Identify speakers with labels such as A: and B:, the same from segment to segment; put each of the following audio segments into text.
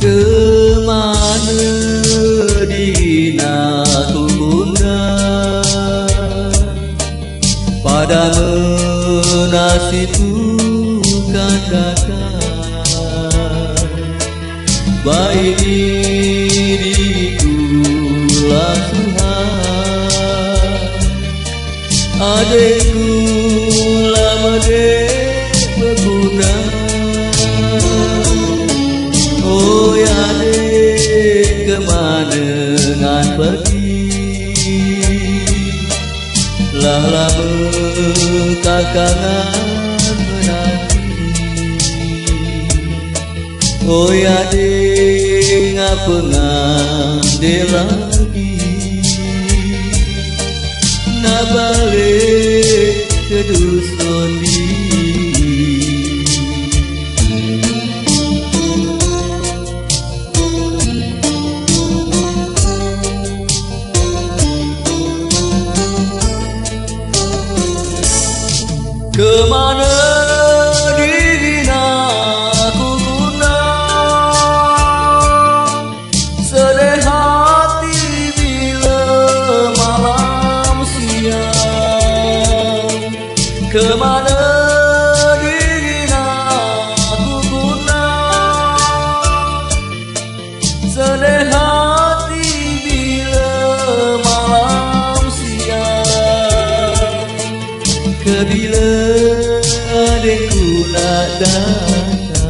A: Kemana dina tunda pada menasitu katakan baik diriku lah Tuhan adikku lama dek berguna. Oh ya dek kemana ngan pergi lah lama kakangan menanti. Oh ya dek ngapa ngande lagi nak balik ke dusun ini. Kemana dina ku guna sedih hati bila malam siang. Kemana dina ku guna sedih hati bila malam siang. Kebila adikku nak datang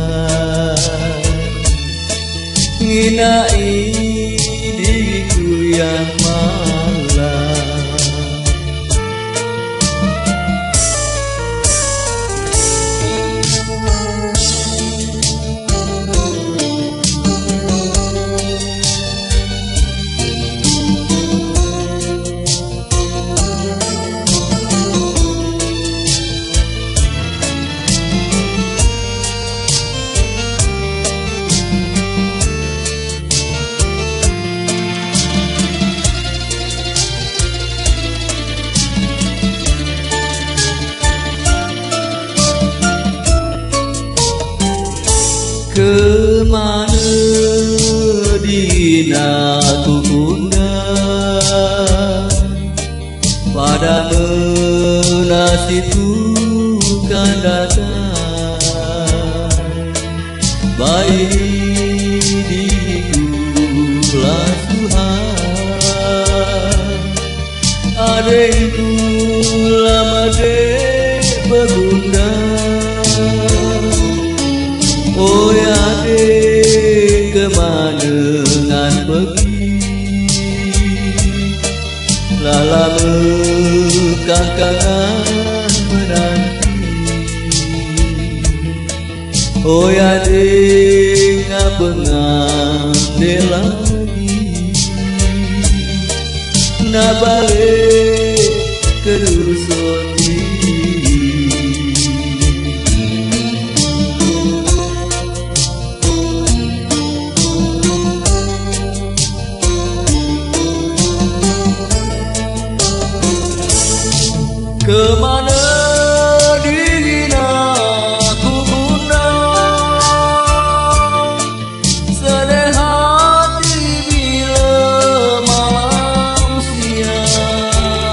A: nginai diriku yang malam. Kemana dina ku undang pada menasitu kan datang baik diriku lah Tuhan adikku lama dek bergundang. Oh ya dek kemana ngan pergi lah lama kakangan menanti. Oh ya dek ngapa ngande lagi nak balik ke dusun ini. Kemana dina ku guna sedih hati bila malam siang.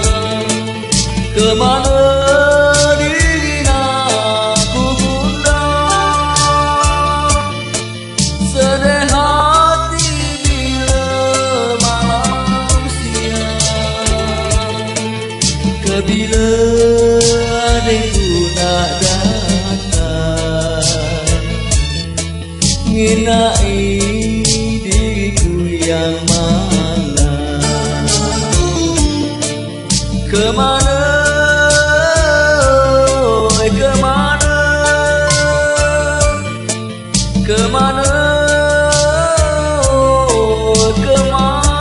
A: nginai diriku yang malang. Kemana, kemana, kemana, kemana.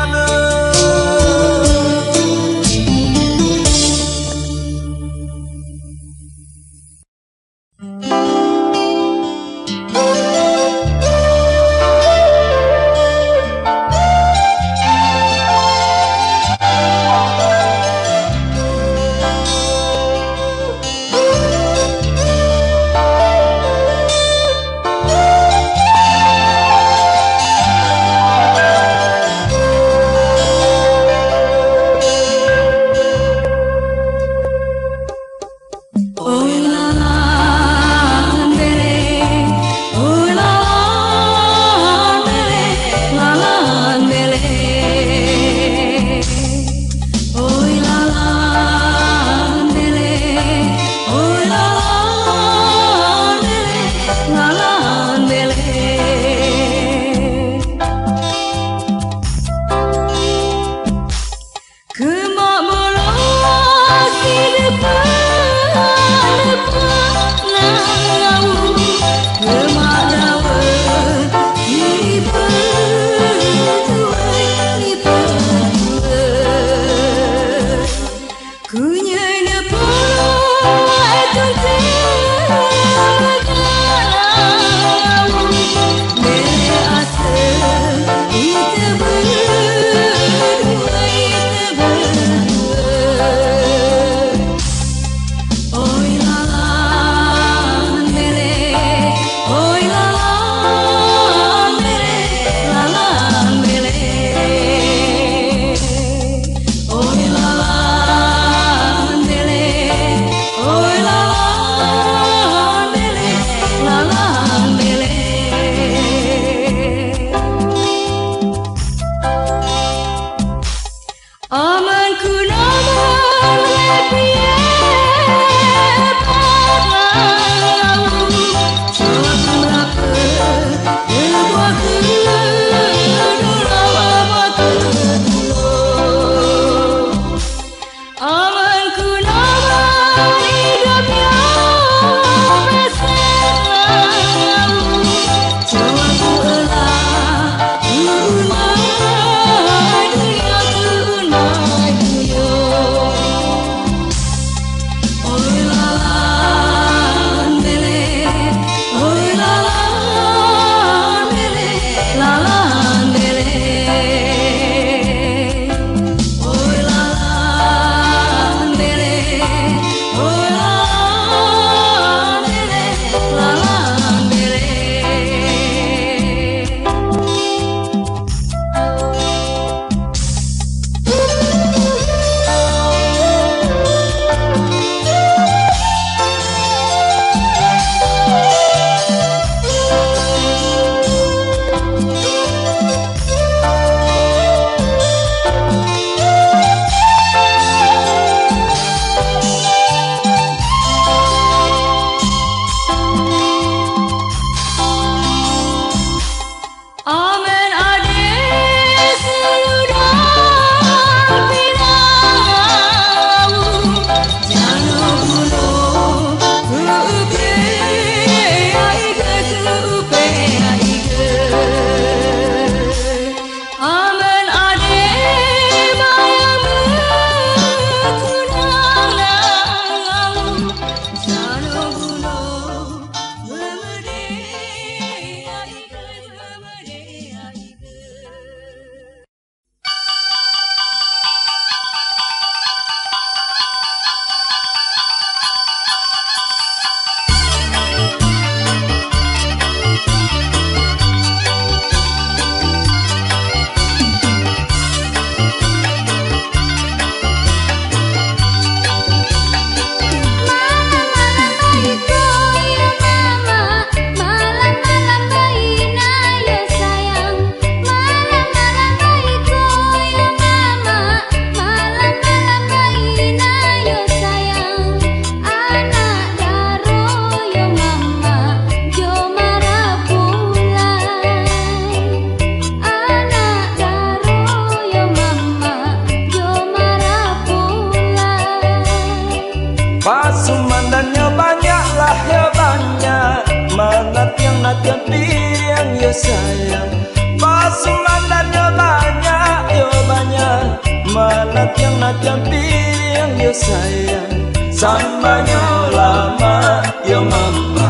A: piring yo sayang. Pasulandannya banyak yo banyak. Mana tiang macam piring yo sayang. Sambanya lama yo mama,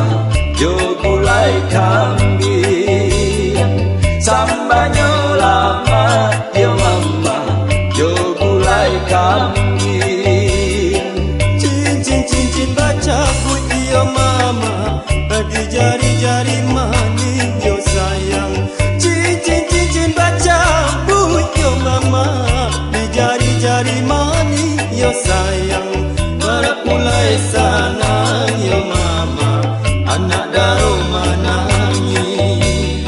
A: yo gulai kambing. Sambanya lama yo mama, yo gulai kambing.
B: Cincin baca buat yo mama, di jari-jari manis yo sayang. Cincin baca buat yo mama, di jari-jari manis yo sayang. Marah mulai sanang yo mama, anak daro menangis.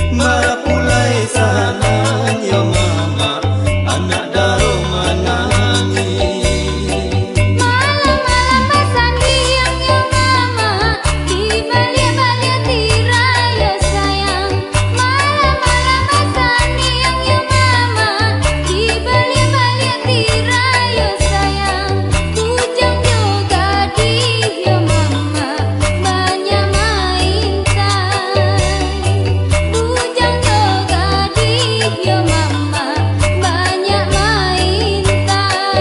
B: Marah mulai sanang yo mama, anak daro menangis.
C: Malam-malam basah diam yo mama, di balik-balik tirai yo sayang. Malam-malam basah diam yo mama, di balik-balik tirai yo sayang. Bujang yo gadis yo mama, banyak main tai. Bujang yo gadis yo mama, banyak main tai.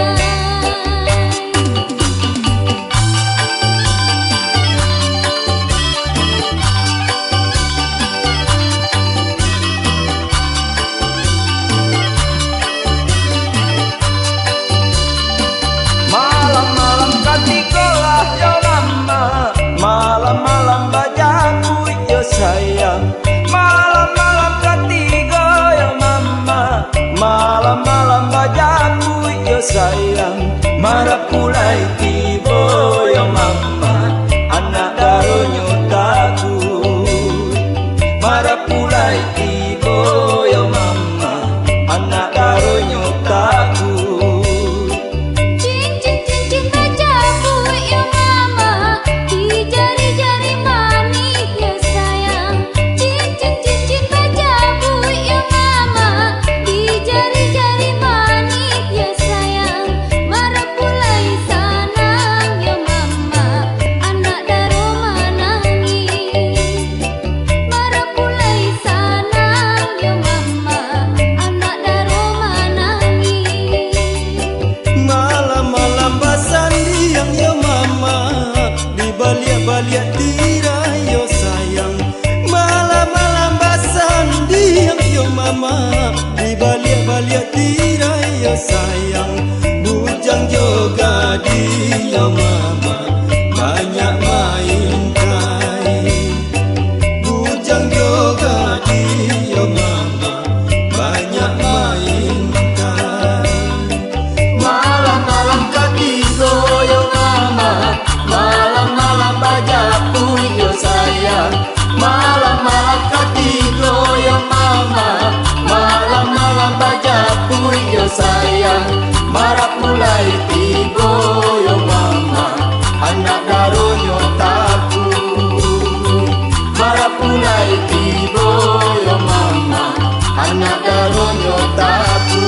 A: Malam-malam katikolah yo mama, malam-malam bajaku yo sayang. Malam-malam katigo yo mama, malam-malam bajaku yo sayang. Marah pulai tibo yo mama, anak daro nyotaku. Marah pulai tibo yo mama, anak daro nyotaku.
C: Cincin baca buat yo mama, di jari-jari manis yo sayang. Cincin baca buat yo mama, di jari-jari manis yo sayang. Marah pulai sanang yo mama, anak daro menangis. Marah pulai sanang yo mama, anak daro menangis.
B: Malam-malam basah diam yo mama, di balik-balik tirai yo sayang. Malam-malam basah diam yo mama, di balik-balik tirai yo sayang. Bujang juga di yo mama, banyak main kai. Bujang juga di yo mama, banyak main kai.
A: Malam-malam katigo yo mama, malam-malam bajaku yo sayang. Malam-malam katigo yo mama, malam-malam bajaku yo sayang. Marah mulai tigo yo mama, anak daro nyotaku. Marah mulai tigo yo mama, anak daro nyotaku.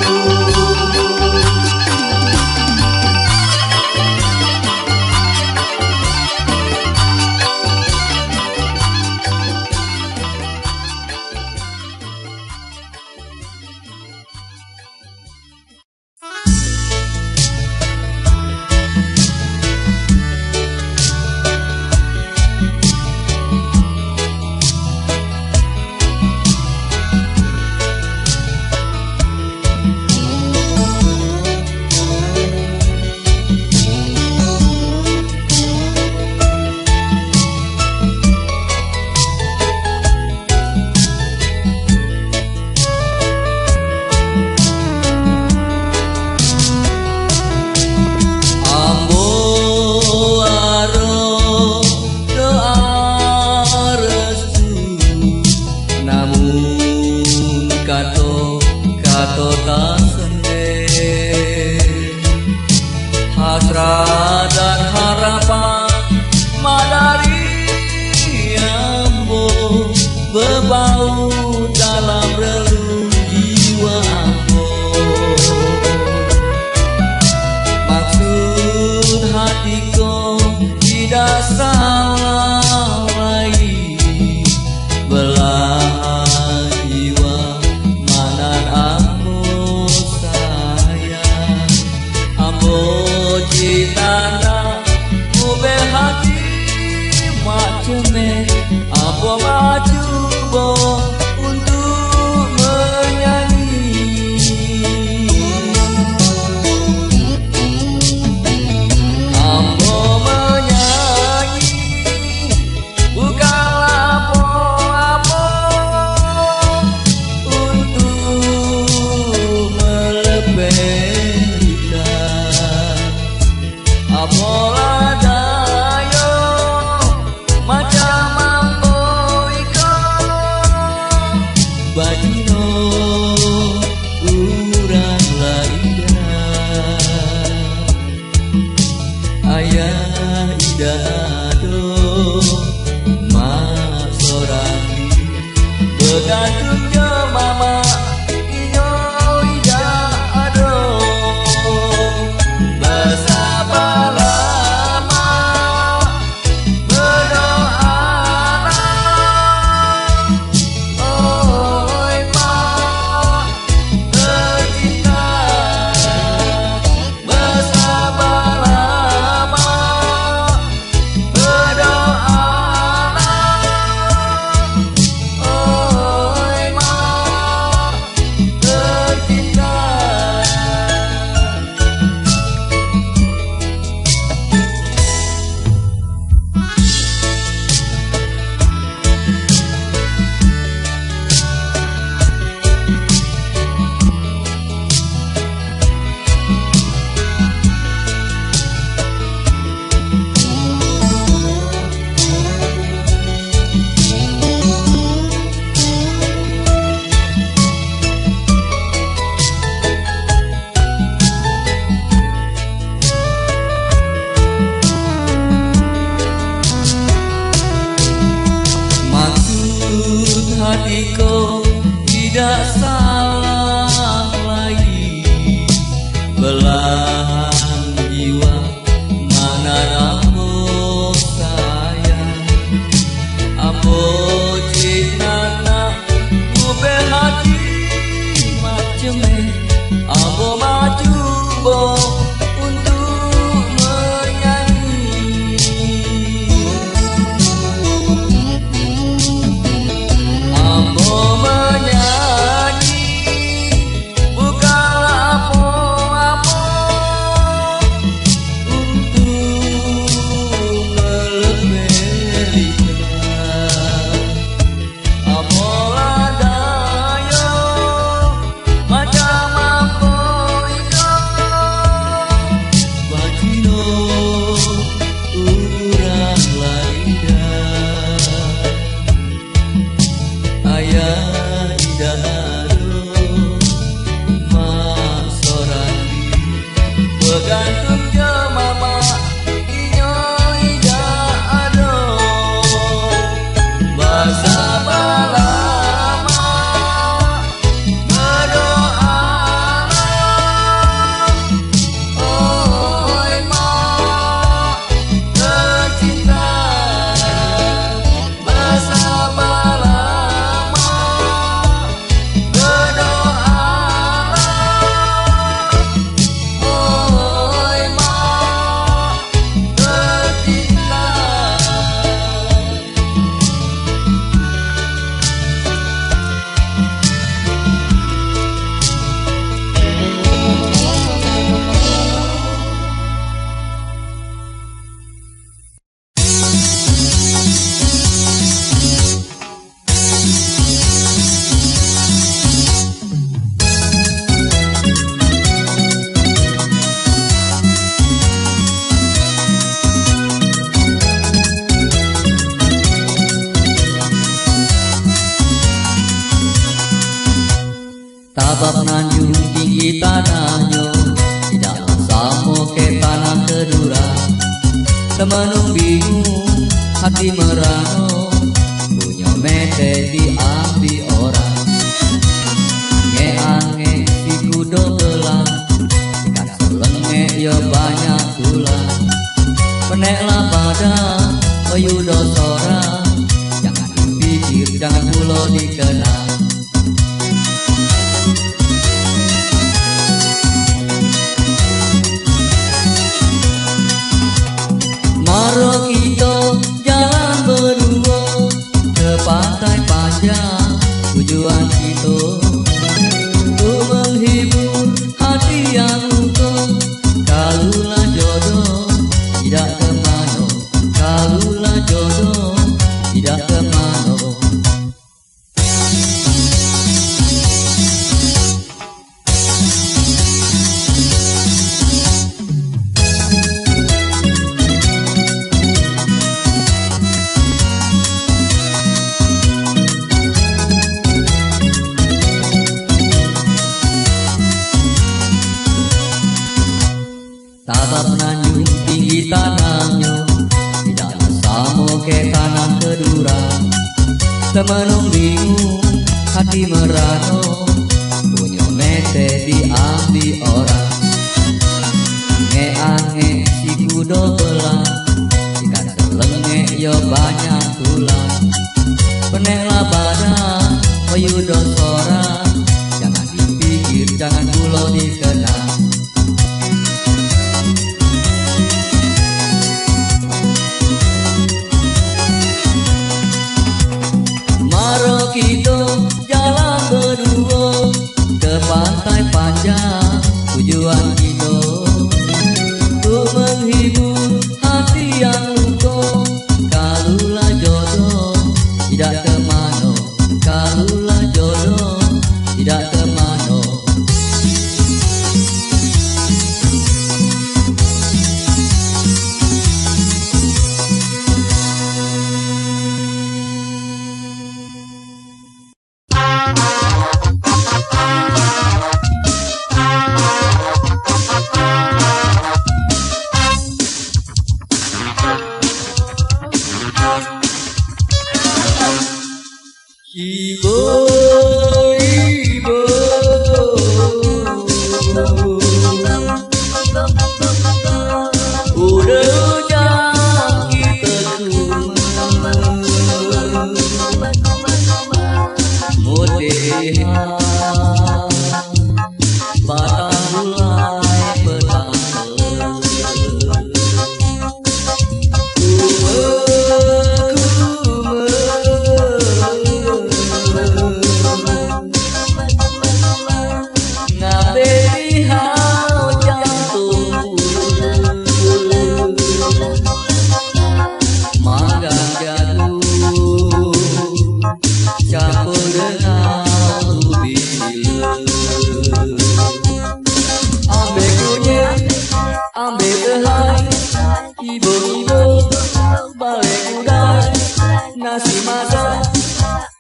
A: Hasrat dan harapan madari ambo berbau dalam relung jiwa ambo. Maksud hatiku tidak salah lagi. Badino urang laida ayah ida ado mak sorang di begantung je mama inyo ida ado bersabar lama berdoa oi mak tercinta bersabar lama berdoa oi mak tercinta. Maksud hatiku tidak salah lagi belahan jiwa mana rambut sayang apa cinta ube hati macam apa maju bo untuk menyanyi ambo menyanyi bukanlah apa-apa untuk melebelkan apalah daya macam apa itu Badino urang laida ayah ida ado mak sorang di begantung je mama inyo ida ado bersabar lama berdoa oi mak tercinta bersabar lama berdoa oi mak tercinta. Tabak nanjung tinggi tanahnya tidak sama ke tanah kedura temenung bingung hati merano punya mete diambil orang nge-ange si kudo belang kan selenge ya banyak tulang peneklah pada peyudo sorang jangan dipikir jangan pulau dikenal maro kita jalan berdua ke pantai panjang tujuan kita untuk menghibur hati yang utuh kalulah jodoh tidak kemana kalulah jodoh tidak kemana. Temenung bingung, hati merano, punya mete diambil orang. Nge-ange si kudo belang, ikan telenge yo banyak tulang. Peneklah badan, payudo sorang, jangan dipikir, jangan pulau dikenang. Maro kita jalan berdua ke pantai panjang, tujuan kita untuk menghibur hati yang luka. Kalulah jodoh tidak kemana, kalulah jodoh tidak kemana. Ibu, ibu, udah jam kita cuma mutihan batang mulai petang. Ambil tehai, ibu-ibu balik udai, nasi masak,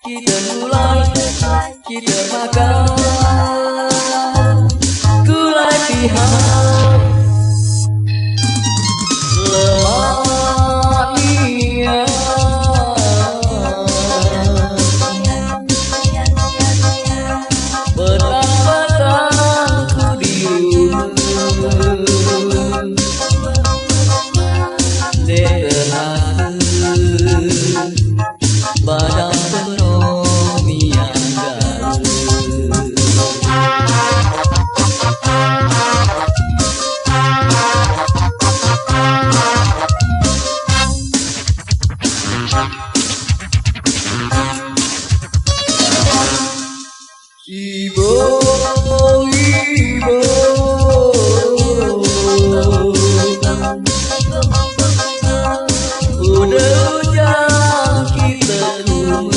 A: kita mulai, kita makan. Gulai pihak lemak niat, petang-petang ku di rumah. Badan penuh minyak garam. Ibu, ibu, udah jam kita rumah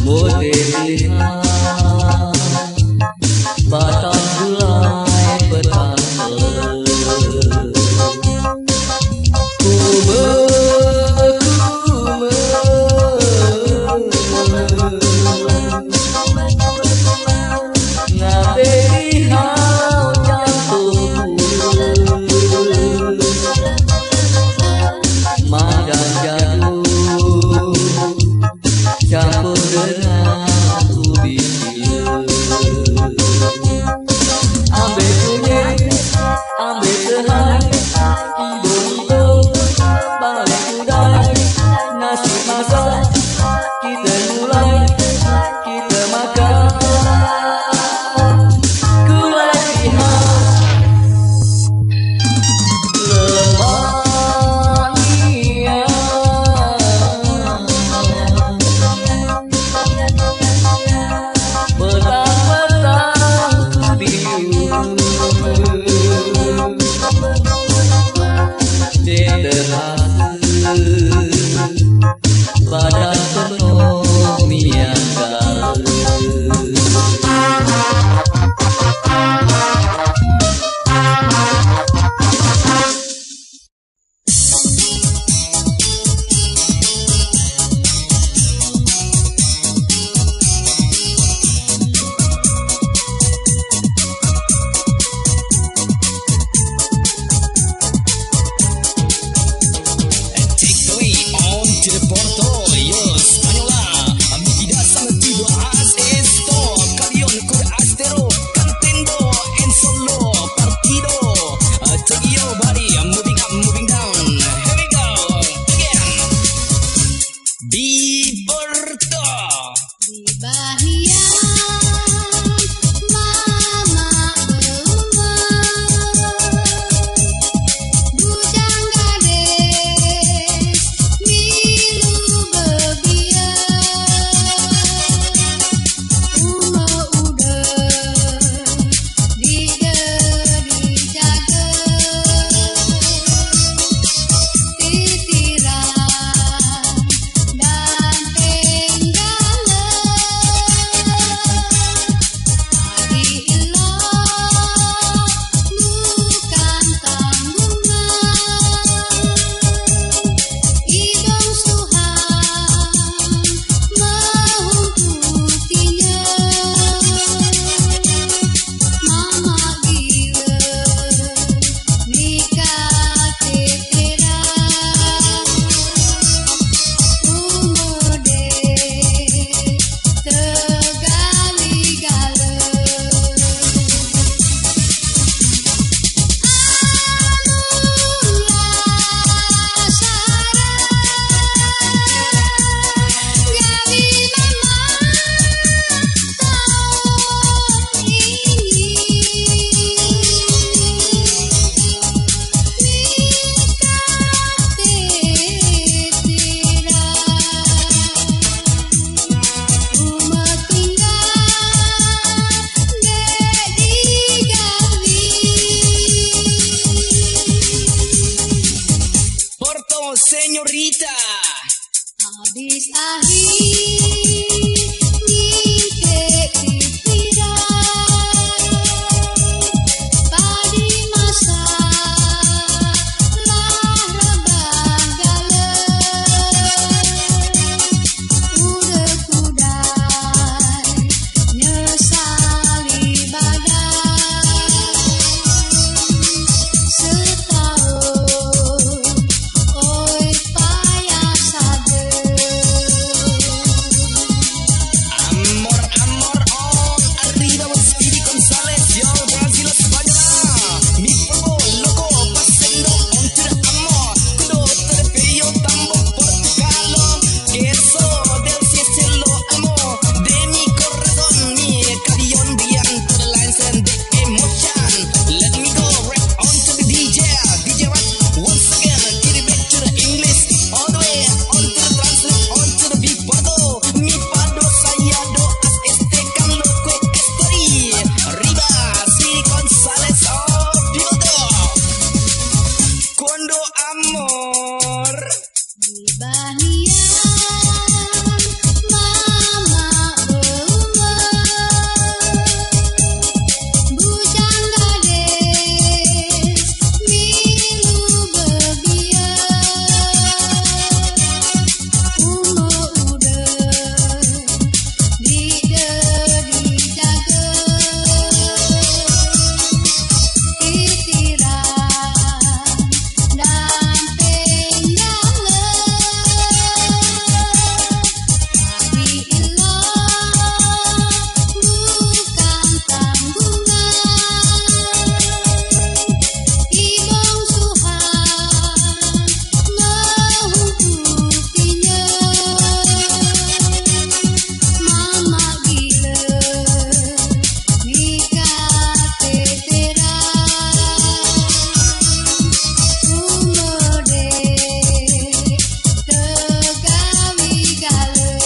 A: mutihan batang gulai petang. Campur dengan ubi gila. Ambil kunyit, ambil tehai, ibu-ibu balik udai, nasi masak, kita mulai, kita makan. Gulai pihak lemak niat, badan penuh minyak garam.
D: Señorita.
C: Habis akhir ngikek pikiran padi masa lah rebah galen udah kudai nyesali badan setahun oi payah sabar.
D: Amor, amor, on arriba los Speedy González, yo Brasil española. Mi fuego loco pasando on to the amor. Kudo terpillo tambo Portugalo. Que eso del cielo amor de mi corazón, mi carillon beyond to the lines and the emotion. Let me go right on to the DJ Rat. Once again, get it back to the English, all the way on to the translate, on to the big bottle. Mi pado saya doas este kan loco story. Arriba, si González, oh, Diodo. Cuando amor.
C: Di bahian mama bujang gades milu bebian udah di dari jaga itiran dan penggalan tapi ilah bukan tanggungan ibang Tuhan menghukutinya mama gila nikah teteran umode tegawi galen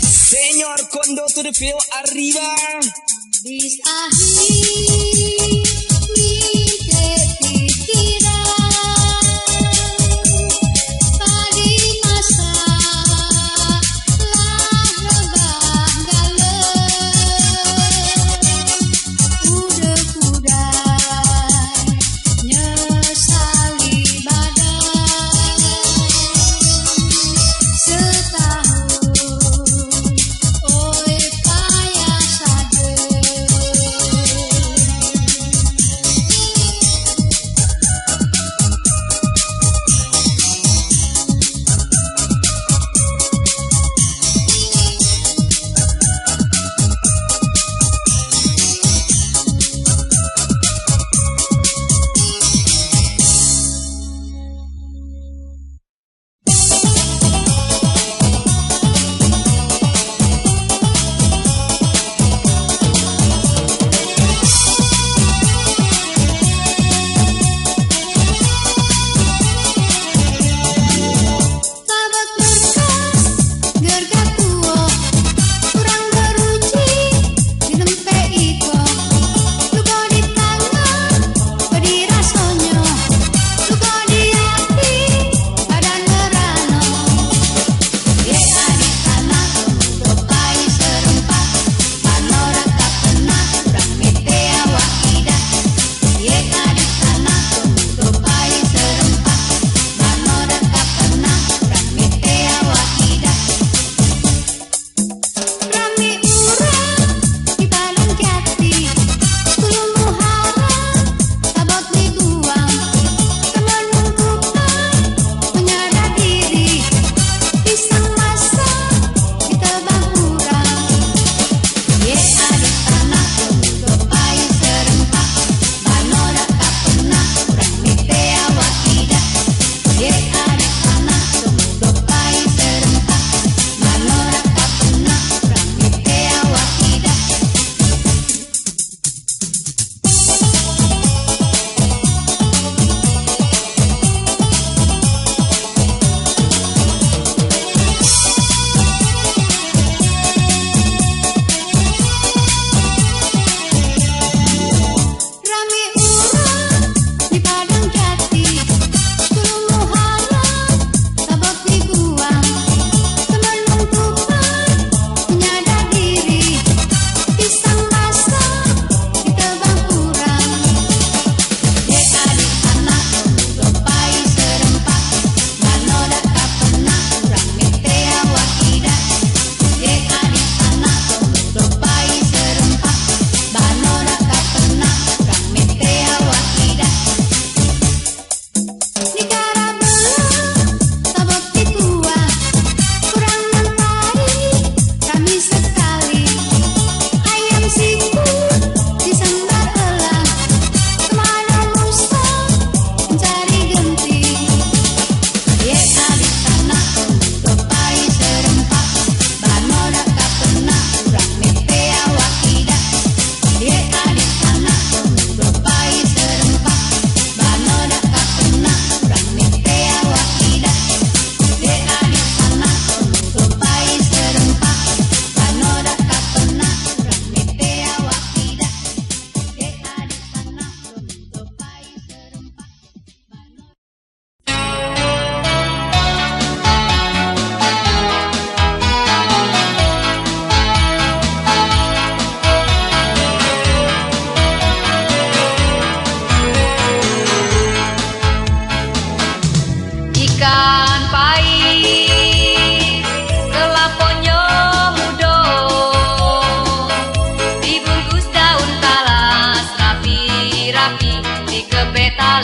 D: Señor Condo to the field arriba.
C: Bis akhir ngikek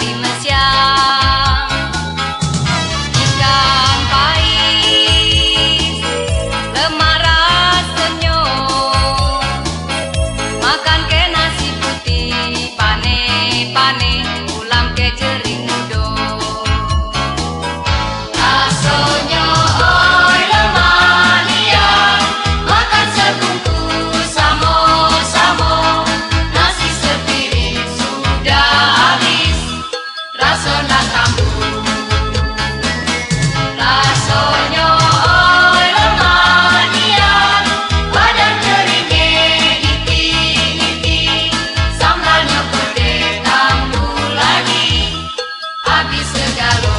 C: lima siang. Ikan pais lemah rasanya, makan ke nasi putih pane-pane, ulam ke jering mudo. Rasanya oi lemah liang, makan sebungkus samo-samo, nasi sepiring sudah habis, rasa nak tambung. Rasanya oi lemah liang, badan keringnya iti-iti, sambalnya pedes tambah lagi, habis segala.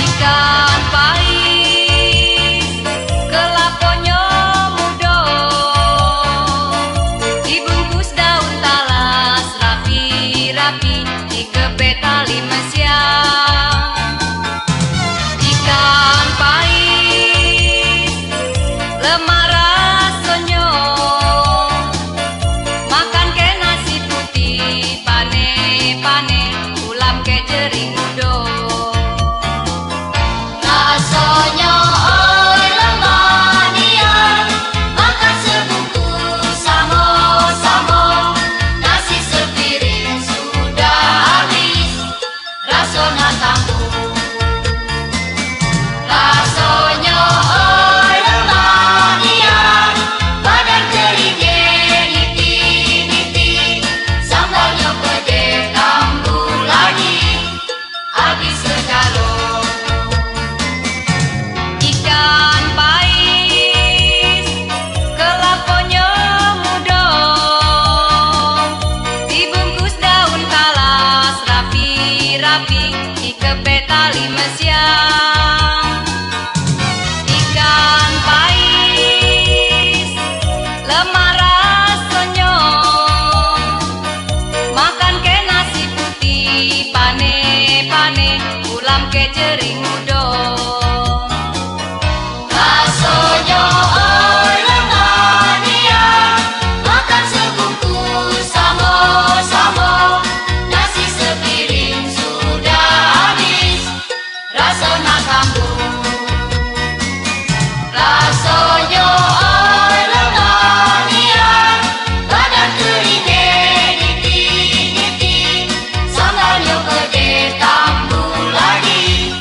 C: Ikan pais kelaponyo mudo, dibungkus daun talas rapi-rapi, dikepet tali mesiang. Ikan pais lemah rasanya, makan ke nasi putih pane-pane, ulam ke jering mudo. Rasanya oi lemah liang, makan sebungkus samo-samo, nasi sepiring sudah habis, rasa nak tambung. Rasanya oi lemah liang, badan keringnya iti-iti, sambalnya pedes tambah lagi, habis segala. Ikan pais kelaponyo mudo, dibungkus daun talas rapi-rapi, dikepet tali mesiang. Ikan pais lemah rasanya, makan ke nasi putih pane-pane, ulam ke jering mudo. Rasanya oi lemah liang, makan sebungkus samo-samo, nasi sepiring sudah habis, rasa nak tambung. Rasanya oi lemah liang, badan keringnya iti-iti, sambalnya pedes tambah lagi,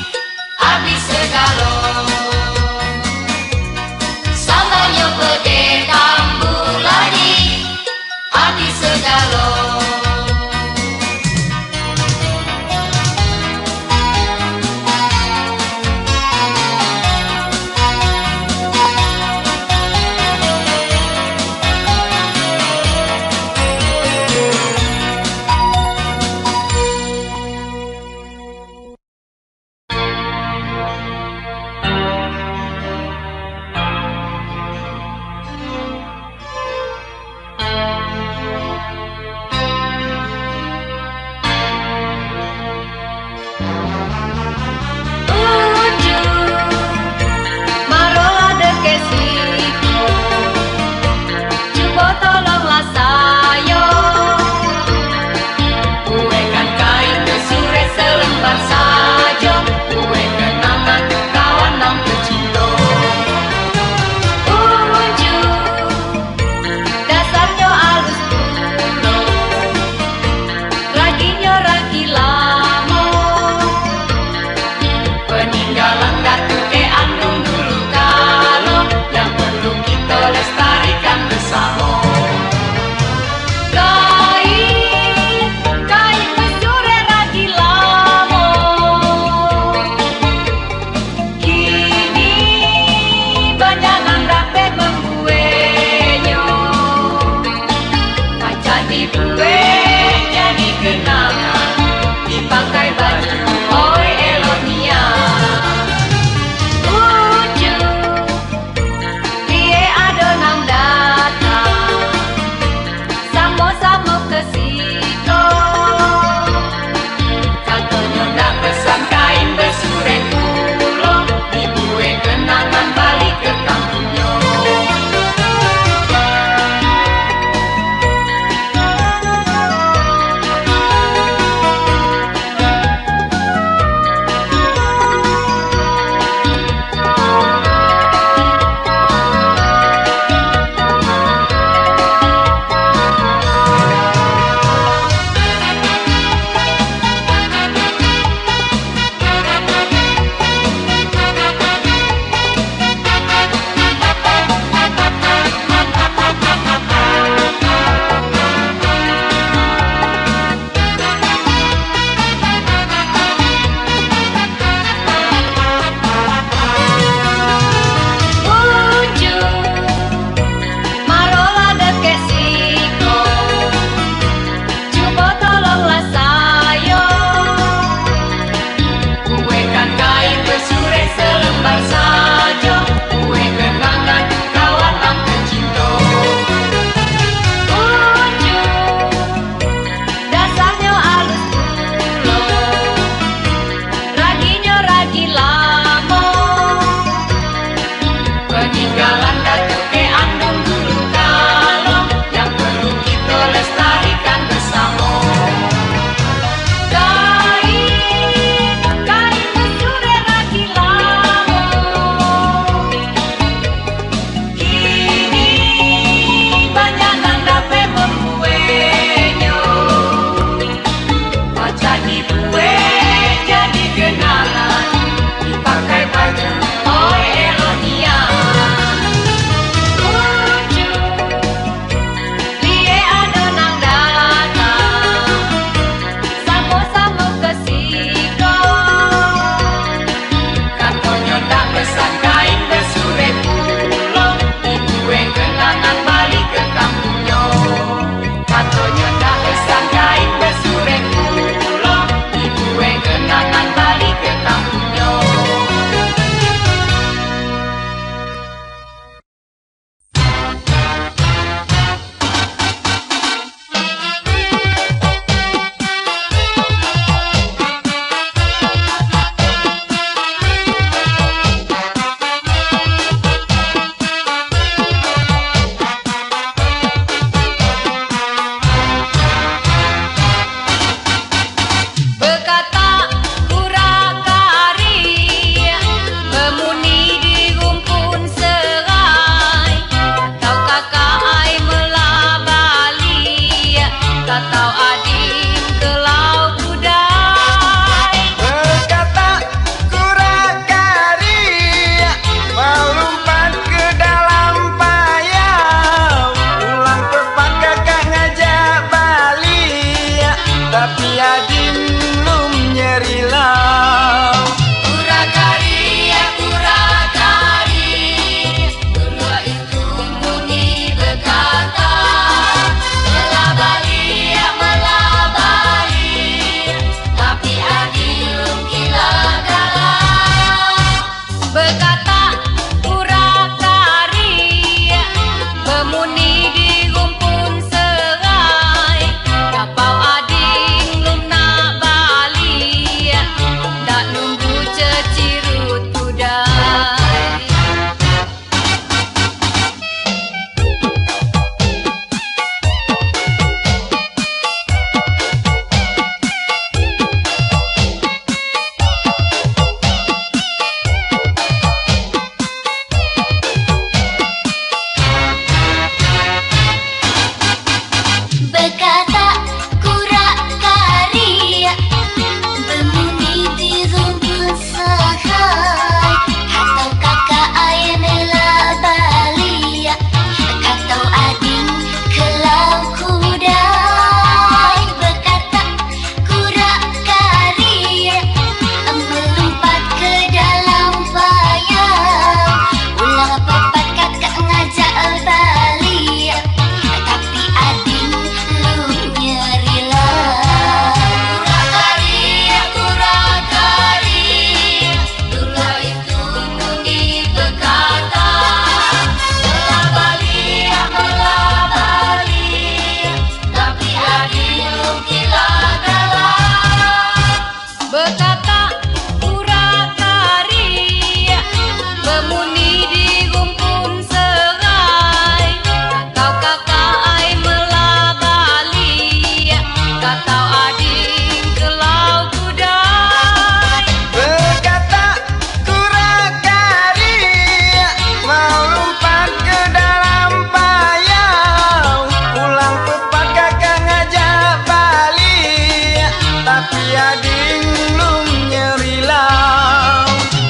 B: ading lum nyerilau.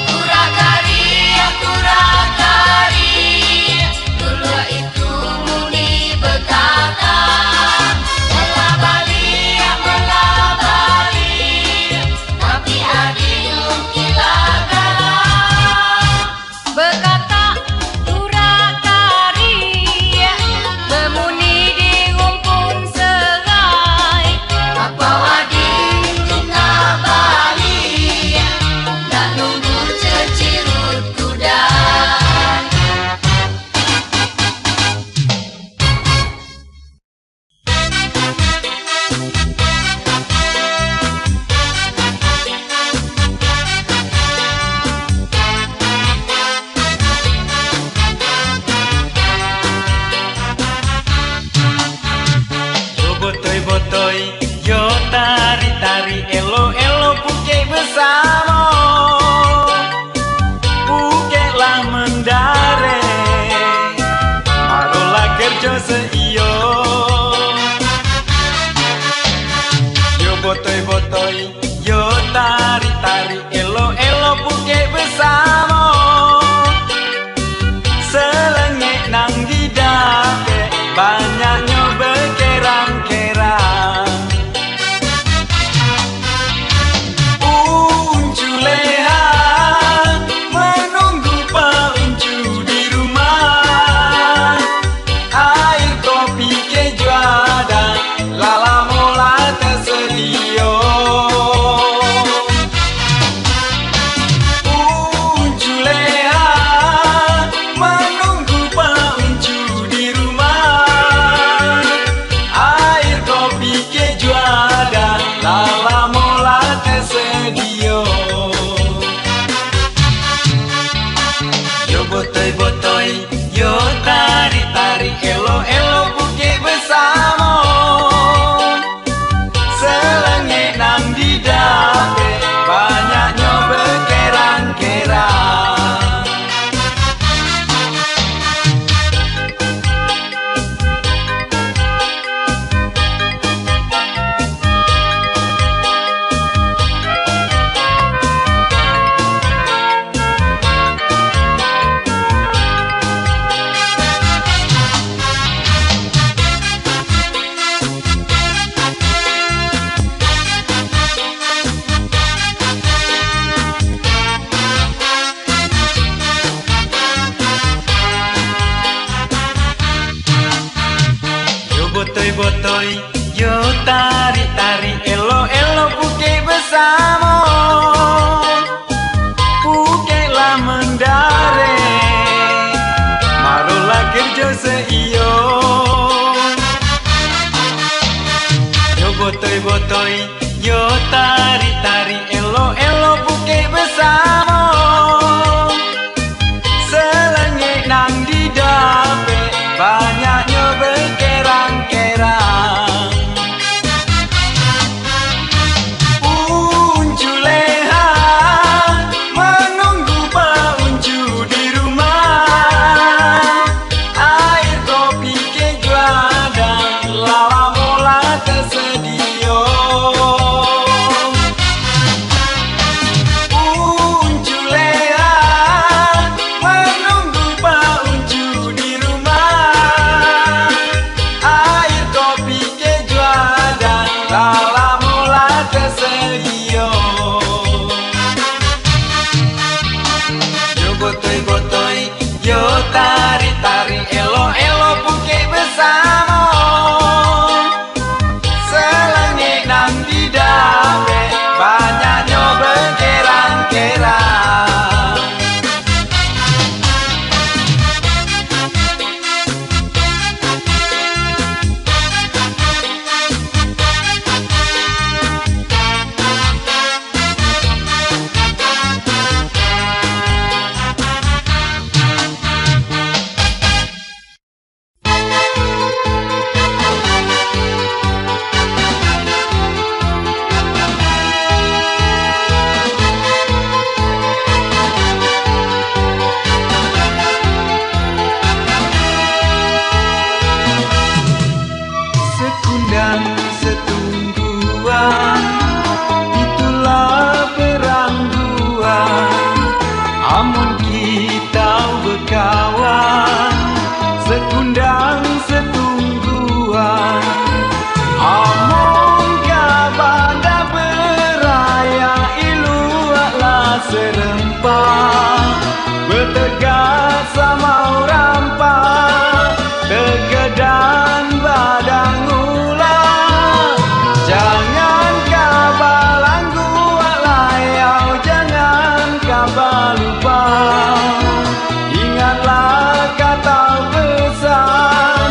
C: Turakari, dulu itu muni berkata, melabali, tapi adil kilakala. Berkata turakari, bermuni di rumpun serai, apa adil ngabali, nak nunggu cecirut kuda.
B: Yo botoi-botoi, yo tari-tari, elo-elo puke bersama. Pukelah mendare, marolah kerja seiyo. Yo botoi-botoi, yo tari-tari, elo-elo puke bersama. Selengek nang didake, banyaknya berkerang-kerang. Uncu leha menunggu Pak Uncu di rumah. Air kopi keju ada, lala mola tersedia. Uncu leha menunggu Pak Uncu di rumah. Air kopi keju ada, lala mola tersedia. Yo botoi-botoi, yo tari-tari, elo-elo puke bersama. Selengek nang didake, banyaknya berkerang-kerang. Yo botoi-botoi, yo tari-tari, elo-elo puke bersama. Pukelah mendare, marolah kerja seiyo. Yo botoi-botoi, yo tari-tari, elo-elo puke bersama. Selengek nang didape, banyaknya berkerang-kerang. Uncu leha menunggu Pak Uncu di rumah. Air kopi keju ada, lala mola tersedia. Uncu leha bertegas sama rampak, terkedan badang ular. Jangan kabalang gua layau, jangan kabal lupa. Ingatlah kata pesan,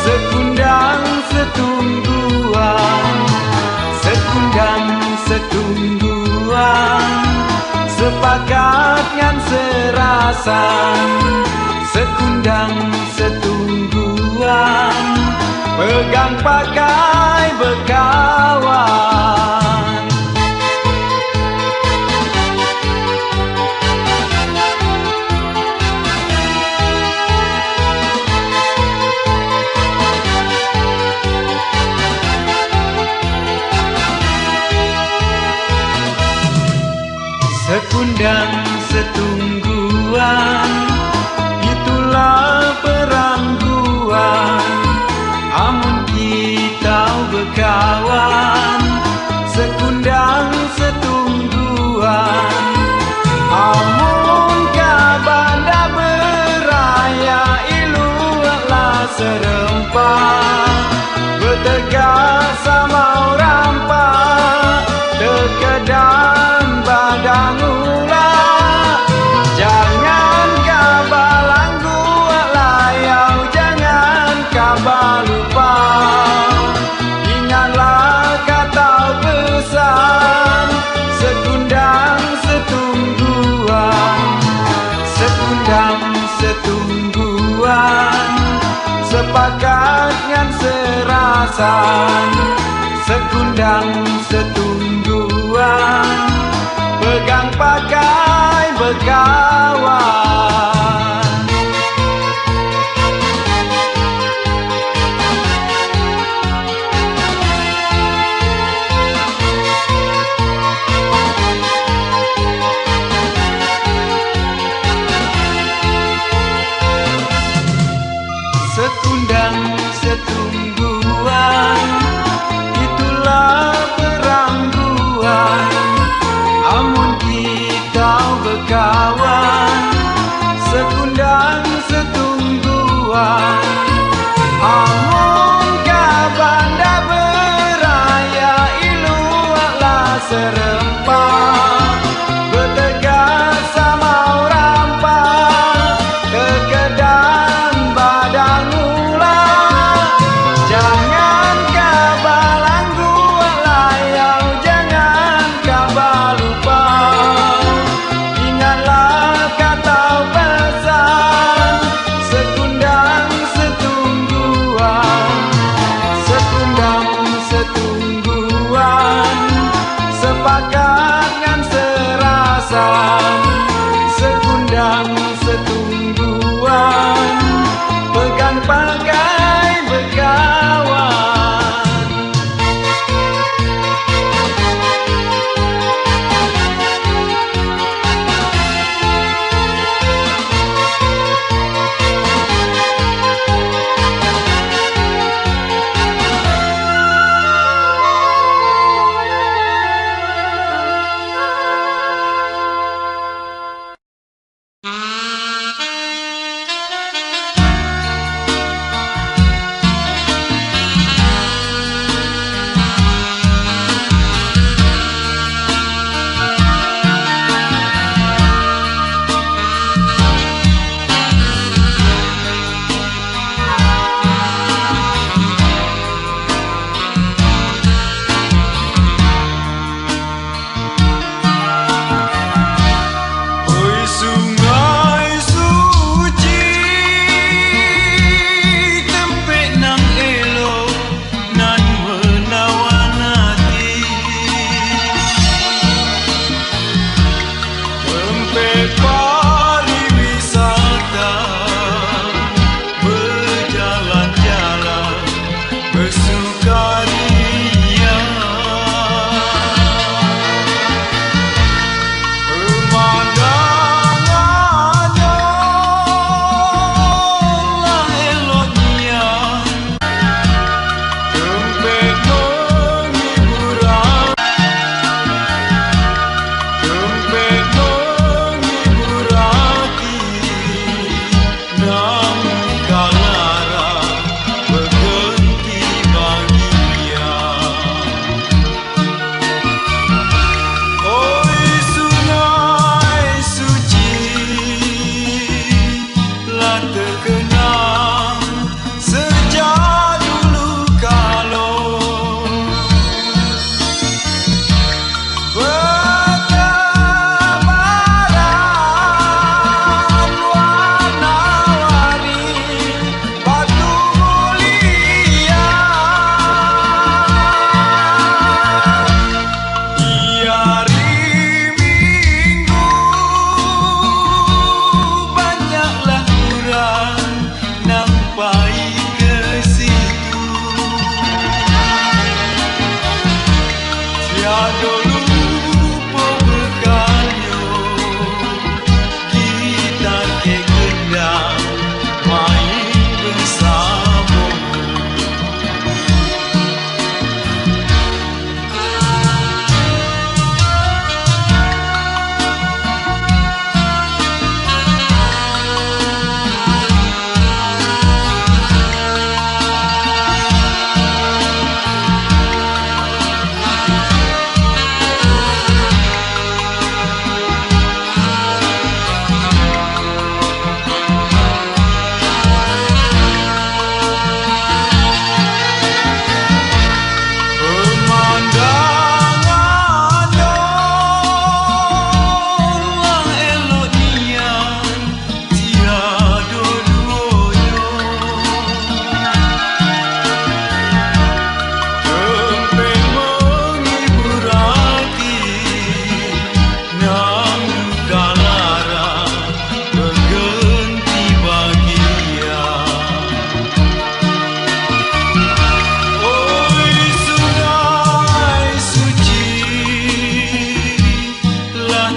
B: sekundang setungguan, sekundang setungguan, sepakat ngan serasan, sekundang setungguan, pegang pakai berkawan. Sekundang setungguan, itulah perangguan. Amun kita berkawan, sekundang setungguan. Amun kabanda beraya, ilulah serempak, bertegas sama rampak, terkedan badang ular. Jangan kabalang gua layau, jangan kabal lupa. Ingatlah kata pesan, sekundang setungguan, sekundang setungguan, sepakat ngan serasan, sekundang setungguan, pegang pakai berkawan. Sekundang setungguan, itulah perangguan. Amun kita berkawan, sekundang setungguan. Amun kabanda beraya, ilulah serempak, bertegas sama rampak, terkedan badang ular. Jangan kabalang gua layau, jangan kabal lupa. Ingatlah kata pesan, sekundang setungguan, sekundang setungguan, sepakat ngan serasan, sekundang setungguan, pegang pakai berkawan. tiada lupa bekanyo gitar ke gendang main bersama.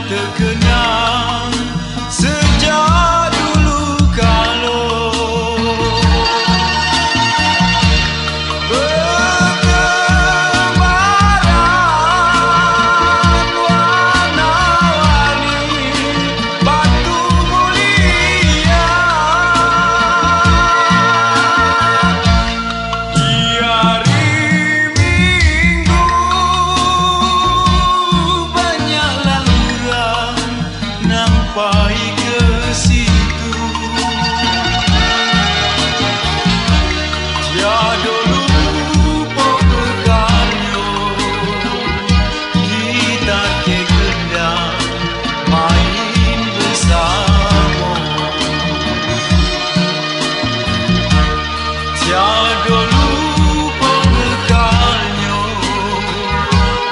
B: Terkenang sejak dulu kalau bergemaran warna-warni batu mulia di hari Minggu banyak laluran nampai ke situ tiada lupa bekanyo gitar ke gendang main bersama. Tiada lupa bekanyo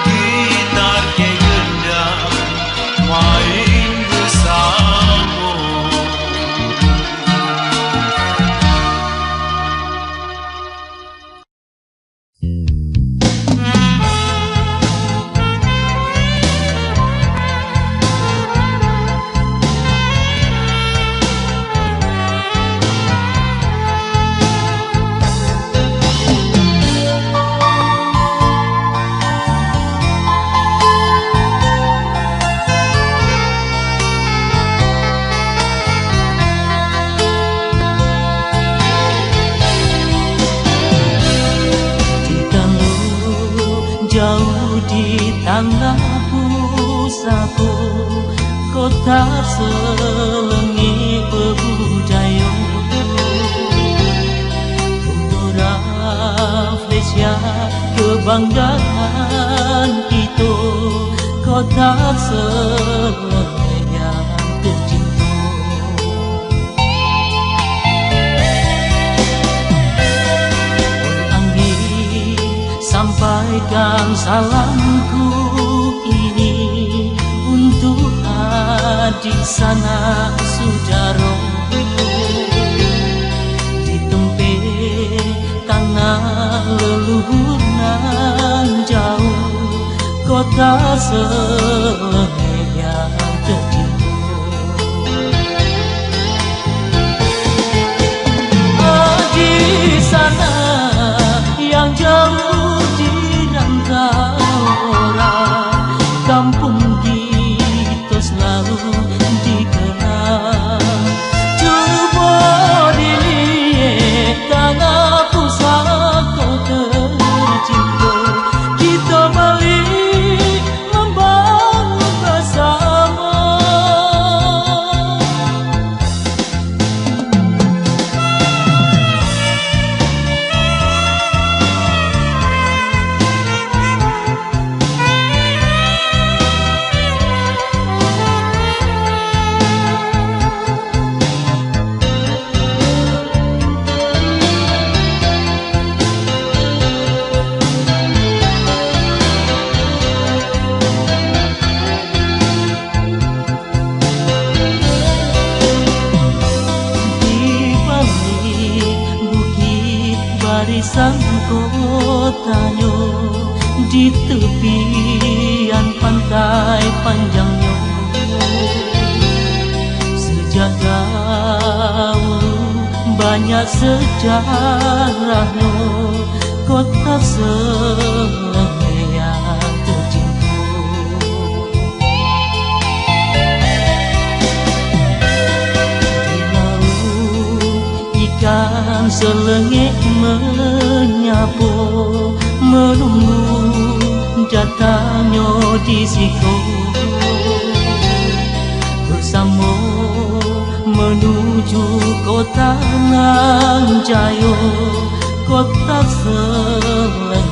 B: gitar ke gendang main bersama.
A: Jauh di tanah pusako kota selengi berbudaya Indonesia kebanggaan itu kota selengi yang tercinta. Sampaikan salamku ini untuk adik sanak saudara di tempat tanah leluhur nan jauh kota Selengi yang tercinta. Di sana yang jauh kampung kita selalu dikenal. Coba dilihat tanah pusaka tercinta, kita balik membangun bersama. Barisan kotanya di tepi pantai panjangnya sejak dahulu banyak sejarahnya kota Selengea tercinta. Di laut ikan selenge menyapu menunggu datangnya di siku bersama menuju kota Nanjayo, kota Selengea.